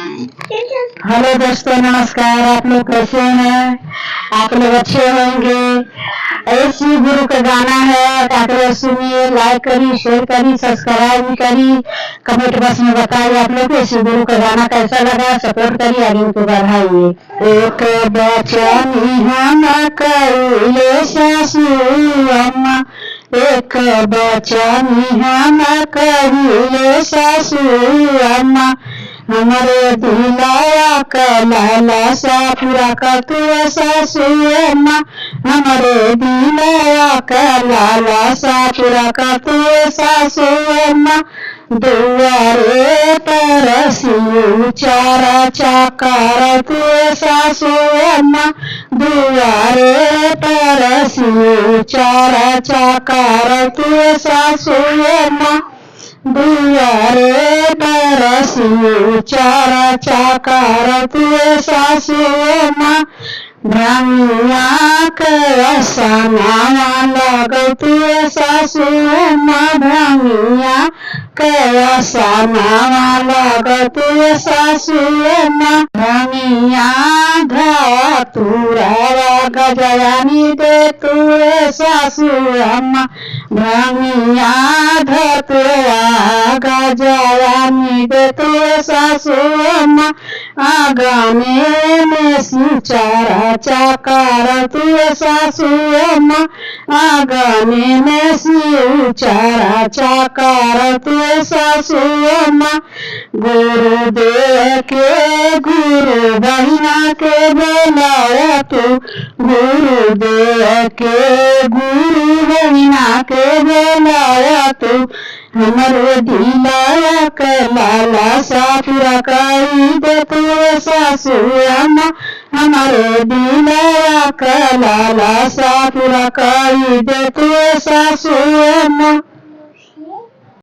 Hello दोस्तों, नमस्कार। आप लोग कैसे हैं? आप लोग अच्छे होंगे। ऐसी गुरु का गाना है, ताकि सुनिए, लाइक करी, शेयर करी, सब्सक्राइब भी करी, कमेंट बॉक्स में बताइए आप लोग ऐसी गुरु का गाना कैसा लगा। सपोर्ट करिए, आगे उनको बढ़ाइए। एक बचन हम कइले सासू अम्मा, एक बचन हम कइले सासू अम्मा, हमारे दिलाया कलाला सा पूरा कर तू सासू अम्मा, हमारे दिलाया कलाला सा पूरा कर तू सासू अम्मा। दुआरे तरसी चारा चाकार तू सासू अम्मा, दुआरे तरसी चारा चाकार तू सासू अम्मा, दुआरे तरसी चारा चाकार तू सासू अम्मा। भ्रामिया कसनावा लग तू सासू अम्मा, भ्रामिया कसनावा लग तू सासू अम्मा, भ्रामिया धतुरावा गजयानी दे तू सासू अम्मा, भ्रामिया धतुरा गजयानी दे तू सासू अम्मा। आगाने में चारा चाकार तू सासू अम्मा, आगाने में चारा चाकार तू सासू अम्मा। गुरु दे के गुरु बहिना के बोलाया तू, गुरु दे के गुरु बहिना के बोलाया तू, हमारे दिलाया कलाला सा पूरा करी दे तू सासू अम्मा, हमारे दिलाया कलाला सा पूरा करी दे तू सासू अम्मा।